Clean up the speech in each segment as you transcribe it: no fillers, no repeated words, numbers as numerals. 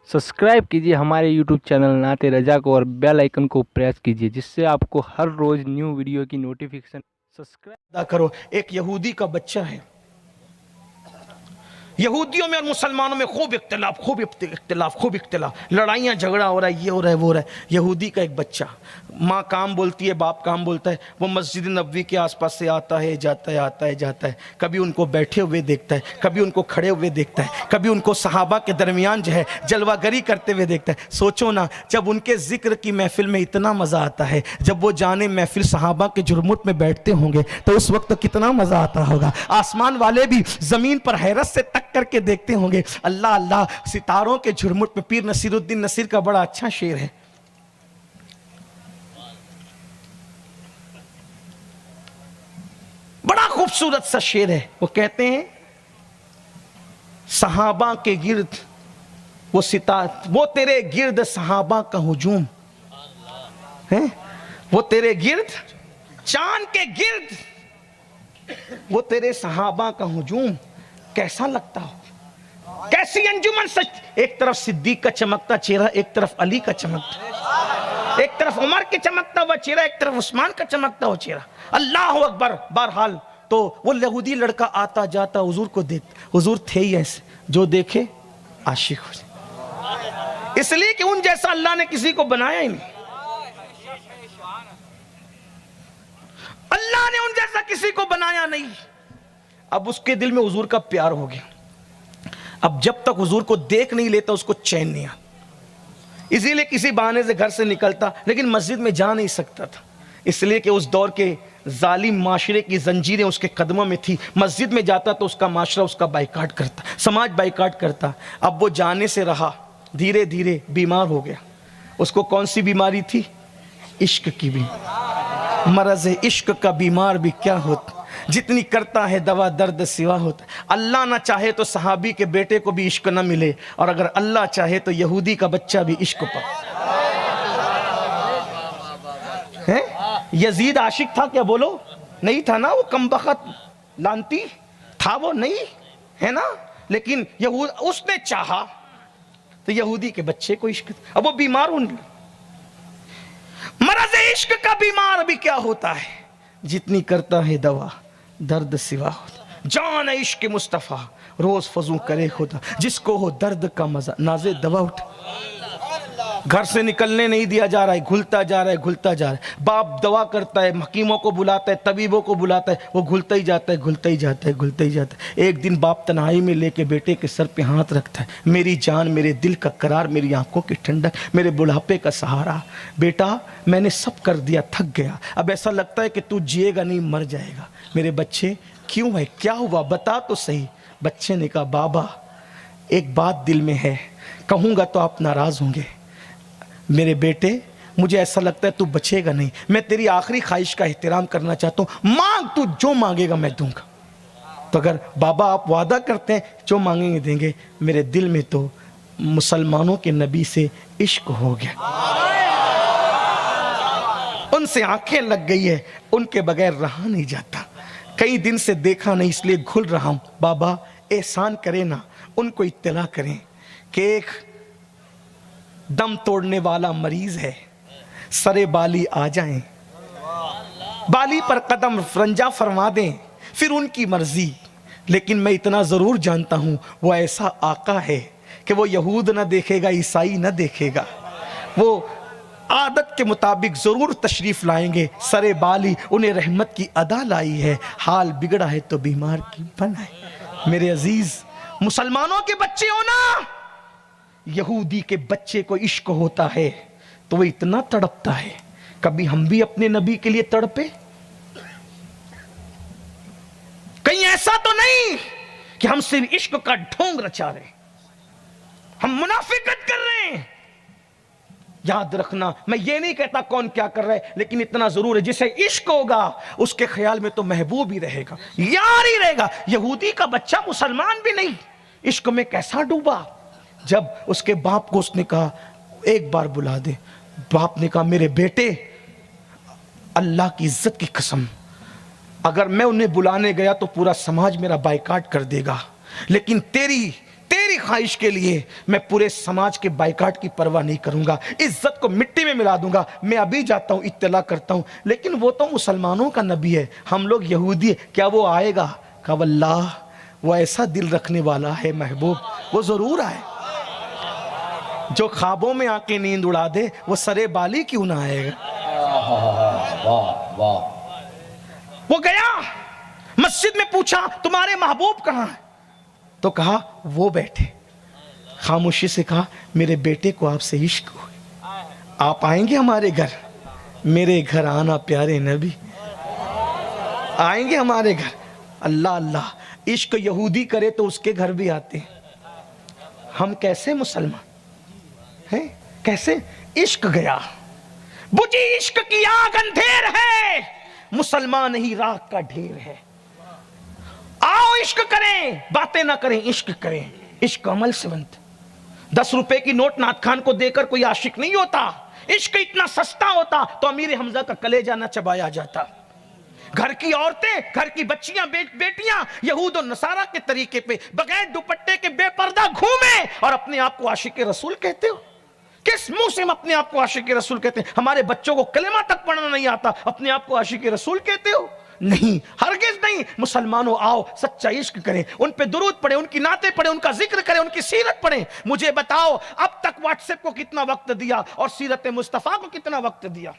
Subscribe कीजिए हमारे YouTube channel नाते रजा को और बेल आइकन को प्रेस कीजिए जिससे आपको हर रोज न्यू वीडियो की नोटिफिकेशन अदा करो। एक यहूदी का बच्चा है, यहूदियों में और मुसलमानों में खूब इख्तिलाफ, लड़ाइयाँ झगड़ा हो रहा है, ये हो रहा है वो हो रहा है। यहूदी का एक बच्चा, माँ काम बोलती है, बाप काम बोलता है, वो मस्जिद नबवी के आसपास से आता है जाता है। कभी उनको बैठे हुए देखता है, कभी उनको खड़े हुए देखता है, कभी उनको सहाबा के दरमियान जो है जलवागरी करते हुए देखता है। सोचो ना, जब उनके जिक्र की महफिल में इतना मज़ा आता है, जब वो जाने महफिल सहाबा के जुर्मुट में बैठते होंगे तो उस वक्त तो कितना मज़ा आता होगा। आसमान वाले भी ज़मीन पर हैरत से तक करके देखते होंगे। अल्लाह अल्लाह, सितारों के झुरमुट में पीर नसीरुद्दीन नसीर का बड़ा अच्छा शेर है, बड़ा खूबसूरत सा शेर है। वो कहते हैं सहाबा के गिर्द वो सितार, वो तेरे गिर्द सहाबा का हुजूम है, वो तेरे गिर्द चांद के गिर्द वो तेरे सहाबा का हुजूम कैसा लगता हो, कैसी अंजुमन सच। एक तरफ सिद्दीक का चमकता चेहरा, एक तरफ अली का चमकता, एक तरफ उमर के चमकता हुआ चेहरा, एक तरफ उस्मान का चमकता हुआ चेहरा। अल्लाह अकबर। बहरहाल तो वो यहूदी लड़का आता जाता हुजूर को देख, हुजूर थे ही ऐसे जो देखे आशिक हो जाए, इसलिए कि उन जैसा अल्लाह ने किसी को बनाया ही नहीं। अल्लाह ने उन जैसा किसी को बनाया नहीं। अब उसके दिल में हुजूर का प्यार हो गया। अब जब तक हुजूर को देख नहीं लेता उसको चैन नहीं आता, इसीलिए किसी बहाने से घर से निकलता, लेकिन मस्जिद में जा नहीं सकता था, इसलिए कि उस दौर के जालिम माशरे की जंजीरें उसके कदमों में थी। मस्जिद में जाता तो उसका माशरा उसका बाइकाट करता, समाज बाइकाट करता। अब वो जाने से रहा, धीरे धीरे बीमार हो गया। उसको कौन सी बीमारी थी? इश्क की बीमारी। मरज़ इश्क का बीमार भी क्या होता, जितनी करता है दवा दर्द सिवा होता। अल्लाह ना चाहे तो सहाबी के बेटे को भी इश्क ना मिले, और अगर अल्लाह चाहे तो यहूदी का बच्चा भी इश्क पर है। यजीद आशिक था क्या? बोलो, नहीं था ना, वो कमबख्त लानती था, वो नहीं है ना। लेकिन यहूद उसने चाहा तो यहूदी के बच्चे को इश्क। अब वो बीमार हो, मरज़ इश्क का बीमार भी क्या होता है, जितनी करता है दवा दर्द सिवा होता। जान इश्क मुस्तफ़ा रोज फजू करे खुदा, जिसको हो दर्द का मजा नाजे दवा उठा। घर से निकलने नहीं दिया जा रहा है, घुलता जा रहा है, घुलता जा रहा है। बाप दवा करता है, हकीमों को बुलाता है, तबीबों को बुलाता है, वो घुलता ही जाता है, घुलता ही जाता है, घुलता ही जाता है। एक दिन बाप तन्हाई में लेके बेटे के सर पे हाथ रखता है, मेरी जान, मेरे दिल का करार, मेरी आंखों की ठंडक, मेरे बुढ़ापे का सहारा, बेटा मैंने सब कर दिया, थक गया, अब ऐसा लगता है कि तू जिएगा नहीं, मर जाएगा। मेरे बच्चे क्यों है, क्या हुआ, बता तो सही। बच्चे ने कहा, बाबा एक बात दिल में है, कहूँगा तो आप नाराज़ होंगे। मेरे बेटे मुझे ऐसा लगता है तू बचेगा नहीं, मैं तेरी आखिरी ख्वाहिश का एहतराम करना चाहता हूँ, मांग, तू जो मांगेगा मैं दूंगा। तो अगर बाबा आप वादा करते हैं जो मांगेंगे देंगे। मेरे दिल में तो मुसलमानों के नबी से इश्क हो गया, उनसे आंखें लग गई है, उनके बगैर रहा नहीं जाता, कई दिन से देखा नहीं इसलिए घुल रहा हूँ। बाबा एहसान करें ना, उनको इत्तला करें कि एक दम तोड़ने वाला मरीज है, सरे बाली आ जाएं, बाली पर कदम रंजा फरमा दें, फिर उनकी मर्जी। लेकिन मैं इतना ज़रूर जानता हूँ वो ऐसा आका है कि वो यहूद ना देखेगा, ईसाई ना देखेगा, वो आदत के मुताबिक ज़रूर तशरीफ़ लाएंगे। सरे बाली उन्हें रहमत की अदा लाई है, हाल बिगड़ा है तो बीमार की बनाए। मेरे अजीज़ मुसलमानों के बच्चे हो ना, यहूदी के बच्चे को इश्क होता है तो वो इतना तड़पता है। कभी हम भी अपने नबी के लिए तड़पे? कहीं ऐसा तो नहीं कि हम सिर्फ इश्क का ढोंग रचा रहे, हम मुनाफिकत कर रहे हैं। याद रखना, मैं ये नहीं कहता कौन क्या कर रहा है, लेकिन इतना जरूर है जिसे इश्क होगा उसके ख्याल में तो महबूब ही रहेगा, यार ही रहेगा। यहूदी का बच्चा मुसलमान भी नहीं, इश्क में कैसा डूबा। जब उसके बाप को उसने कहा एक बार बुला दे, बाप ने कहा मेरे बेटे अल्लाह की इज्जत की कसम, अगर मैं उन्हें बुलाने गया तो पूरा समाज मेरा बाइकाट कर देगा, लेकिन तेरी मेरी ख्वाहिश के लिए मैं पूरे समाज के बाइकाट की परवाह नहीं करूंगा, इज्जत को मिट्टी में मिला दूंगा। मैं अभी जाता हूं, इत्तला करता हूं, लेकिन वो तो मुसलमानों का नबी है, हम लोग यहूदी है, क्या वो आएगा? कहा वल्लाह वो ऐसा दिल रखने वाला है महबूब, वो जरूर आए। जो ख्वाबों में आके नींद उड़ा दे वो सरे बाली क्यों ना आएगा। वाह वाह। वो गया मस्जिद में, पूछा तुम्हारे महबूब कहाँ है? तो कहा वो बैठे। खामोशी से कहा मेरे बेटे को आपसे इश्क हुआ, आप आएंगे हमारे घर? मेरे घर आना प्यारे नबी, आएंगे हमारे घर? अल्लाह अल्लाह, इश्क यहूदी करे तो उसके घर भी आते हैं, हम कैसे मुसलमान हैं? कैसे? इश्क गया, बुझी इश्क की आग अंधेर है, मुसलमान ही राख का ढेर है। आओ इश्क करें, बातें ना करें, इश्क करें। इश्क अमल से बनता। 10 रुपए की नोट नाथ खान को देकर कोई आशिक नहीं होता। इश्क इतना सस्ता होता तो अमीर हमजा का कलेजा न चबाया जाता। घर की औरतें, घर की बच्चियां, बेटियां यहूद और नसारा के तरीके पे बगैर दुपट्टे के बेपर्दा घूमे और अपने आप को आशिक रसूल कहते हो? किस मुंह से हम अपने आप को आशिक रसूल कहते हैं? हमारे बच्चों को कलेमा तक पढ़ना नहीं आता, अपने आप को आशिक रसूल कहते हो? नहीं, हरगिज नहीं। मुसलमानों आओ सच्चा इश्क करें, उन पे दुरूद पढ़े, उनकी नाते पढ़े, उनका जिक्र करें, उनकी सीरत पढ़े। मुझे बताओ अब तक व्हाट्सएप को कितना वक्त दिया और सीरत मुस्तफा को कितना वक्त दिया?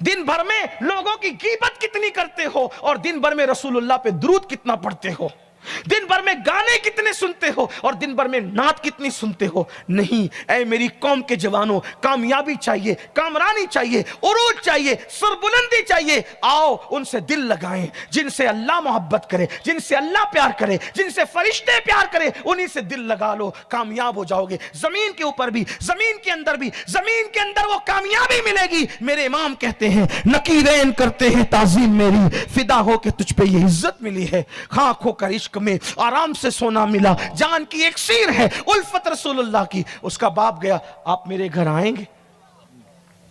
दिन भर में लोगों की गीबत कितनी करते हो और दिन भर में रसूलुल्लाह पे दुरूद कितना पढ़ते हो? दिन भर में गाने कितने सुनते हो और दिन भर में नात कितनी सुनते हो? नहीं। ऐ मेरी कौम के जवानों, कामयाबी चाहिए, कामरानी चाहिए, उरूज चाहिए, सरबुलंदी चाहिए। आओ उनसे दिल लगाएं जिनसे अल्लाह मोहब्बत करे, जिनसे अल्लाह प्यार करे, जिनसे फरिश्ते प्यार करे, उन्हीं से दिल लगा लो, कामयाब हो जाओगे। जमीन के ऊपर भी, जमीन के अंदर भी, जमीन के अंदर वो कामयाबी मिलेगी। मेरे इमाम कहते हैं नकीरैन करते हैं ताजीम मेरी, फिदा हो के तुझ पे ये इज्जत मिली है। खाक होकर इश्क में आराम से सोना मिला, जान की एक सीर है उल्फत रसूलुल्लाह की। उसका बाप गया, आप मेरे घर आएंगे?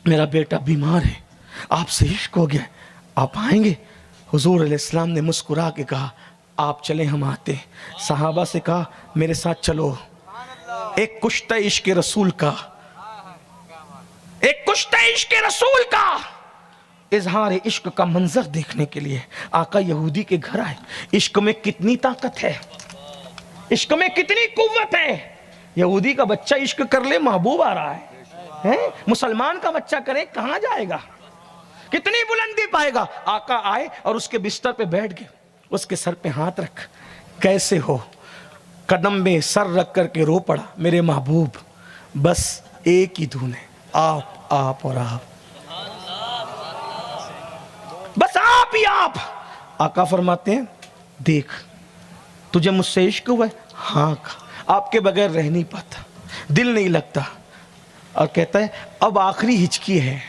मेरा बेटा बीमार है, आपसे इश्क हो गया, आप आएंगे? हुजूर अलैहिस्सलाम ने मुस्कुरा के कहा आप चले, हम आते। सहाबा से कहा मेरे साथ चलो। एक कुश्ता इश्क रसूल का, एक कुश्ता इश्क रसूल का इजहार इश्क का मंजर देखने के लिए आका यहूदी के घर आए। इश्क में कितनी ताकत है, इश्क में कितनी कुव्वत है। यहूदी का बच्चा इश्क कर ले, महबूब आ रहा है? मुसलमान का बच्चा करे, कहां जाएगा, कितनी बुलंदी पाएगा। आका आए और उसके बिस्तर पे बैठ गए, उसके सर पे हाथ रख, कैसे हो? कदम में सर रख करके रो पड़ा, मेरे महबूब बस एक ही धुन है, आप और आप, बस आप ही आप। आका फरमाते हैं देख तुझे मुझसे इश्क हुआ है? हाँ। आपके बगैर रह नहीं पाता, दिल नहीं लगता। और कहता है अब आखिरी हिचकी है,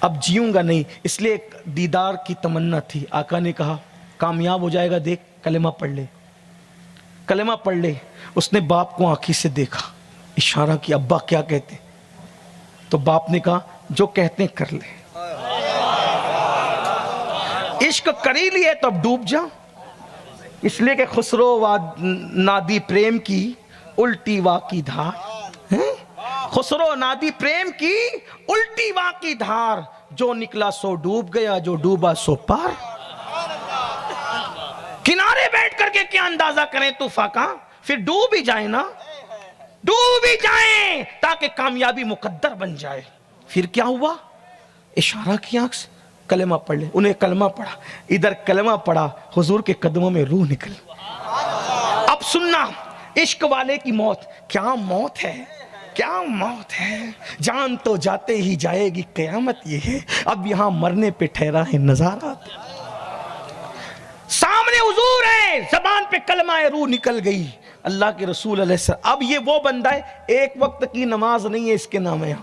अब जीऊंगा नहीं, इसलिए एक दीदार की तमन्ना थी। आका ने कहा कामयाब हो जाएगा, देख कलेमा पढ़ ले, कलेमा पढ़ ले। उसने बाप को आंखी से देखा, इशारा किया अब्बा क्या कहते? तो बाप ने कहा जो कहते हैं कर ले। इश्क करी लिए तो अब डूब जा, इसलिए कि खुसरो नादी प्रेम की उल्टी वा की धार। खुसरो नादी प्रेम की उल्टी वा की धार, जो निकला सो डूब गया, जो डूबा सो पार। किनारे बैठ करके क्या अंदाजा करें तूफा का, फिर डूब ही जाए ना, डूब ही जाए ताकि कामयाबी मुकद्दर बन जाए। फिर क्या हुआ? इशारा किया आंख से, कलमा पढ़ ले। उन्हें कलमा पढ़ा, इधर कलमा पढ़ा, हुजूर के कदमों में रूह निकल। अब सुनना, इश्क वाले की मौत क्या मौत है, क्या मौत है। जान तो जाते ही जाएगी, क़यामत ये है। अब यहां मरने पे ठहरा है नजारा, सामने हुजूर है, जबान पे कलमा है, रूह निकल गई। अल्लाह के रसूल अलैहिस्सलाम। अब ये वो बंदा है, एक वक्त की नमाज नहीं है इसके नाम है,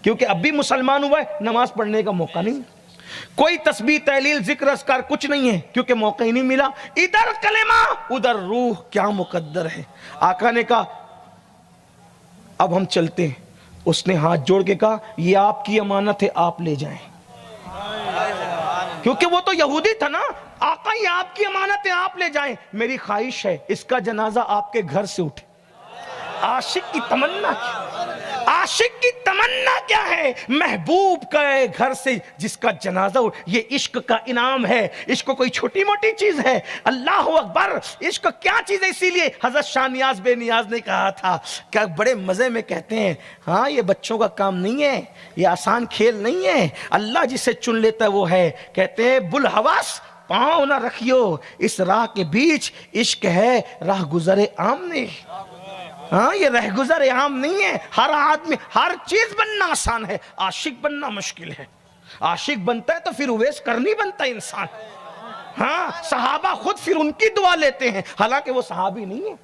क्योंकि अब भी मुसलमान हुआ है, नमाज पढ़ने का मौका नहीं, कोई तस्बीह तहलील जिक्र अस्कार कुछ नहीं है, क्योंकि मौका ही नहीं मिला। इधर कलेमा उधर रूह, क्या मुकद्दर है। आका ने कहा अब हम चलते हैं। उसने हाथ जोड़ के कहा ये आपकी अमानत है, आप ले जाएं, क्योंकि वो तो यहूदी था ना। आका ये आपकी अमानत है, आप ले जाएं। मेरी ख्वाहिश है इसका जनाजा आपके घर से उठे। आशिक की तमन्ना क्या? आशिक की तमन्ना क्या है? महबूब के घर से जिसका जनाजा हो, ये इश्क का इनाम है। इश्क कोई छोटी मोटी चीज है? अल्लाह अकबर, इश्क क्या चीज है? इसीलिए हजरत शाह नियाज बेनियाज ने कहा था, क्या बड़े मजे में कहते हैं, हाँ ये बच्चों का काम नहीं है, ये आसान खेल नहीं है, अल्लाह जिसे चुन लेता है वो है। कहते हैं बुल हवास पाँव ना रखियो इस राह के बीच, इश्क है राह गुजरे आमने। हाँ ये रह गुजर आम नहीं है। हर आदमी, हर चीज बनना आसान है, आशिक बनना मुश्किल है। आशिक बनता है तो फिर उवैस करनी बनता है इंसान। हाँ सहाबा खुद फिर उनकी दुआ लेते हैं, हालांकि वो सहाबी नहीं है।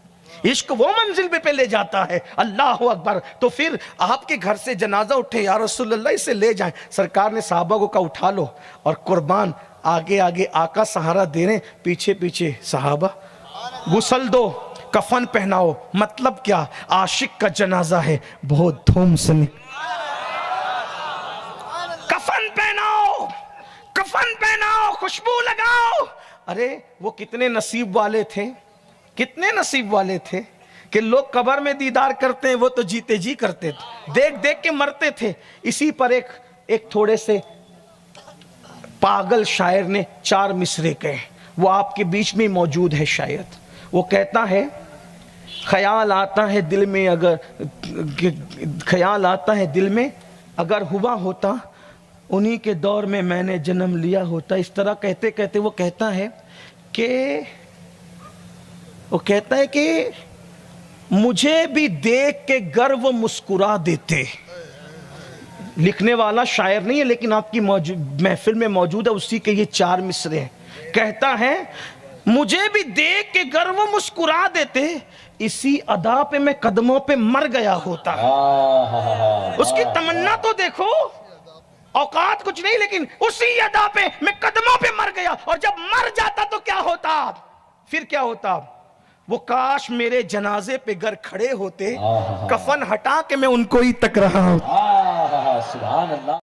इश्क वो मंजिल पे ले जाता है। अल्लाह अकबर। तो फिर आपके घर से जनाजा उठे, या रसूलल्लाह इसे ले जाएं। सरकार ने सहाबा को कहा उठा लो, और कुर्बान आगे आगे आका सहारा दे रहे, पीछे पीछे सहाबा। गुसल दो, कफन पहनाओ। मतलब क्या? आशिक का जनाजा है, बहुत धूम से कफन पहनाओ, कफन पहनाओ, खुशबू लगाओ। अरे वो कितने नसीब वाले थे, कितने नसीब वाले थे कि लोग कब्र में दीदार करते हैं, वो तो जीते जी करते थे, देख देख के मरते थे। इसी पर एक थोड़े से पागल शायर ने 4 मिसरे कहे, वो आपके बीच में मौजूद है शायद। वो कहता है, ख्याल आता है दिल में अगर, ख्याल आता है दिल में अगर हुआ होता, उन्हीं के दौर में मैंने जन्म लिया होता। इस तरह कहते कहते वो कहता है कि मुझे भी देख के गर्व मुस्कुरा देते। लिखने वाला शायर नहीं है, लेकिन आपकी महफिल में मौजूद है, उसी के ये 4 मिसरे हैं। कहता है, मुझे भी देख के गर्व मुस्कुरा देते, इसी अदा पे मैं कदमों पे मर गया होता। उसकी तमन्ना तो देखो, औकात कुछ नहीं, लेकिन उसी अदा पे मैं कदमों पे मर गया। और जब मर जाता तो क्या होता? फिर क्या होता? वो काश मेरे जनाजे पे घर खड़े होते, कफन हटा के मैं उनको ही तक रहा हूं। सुभान अल्लाह।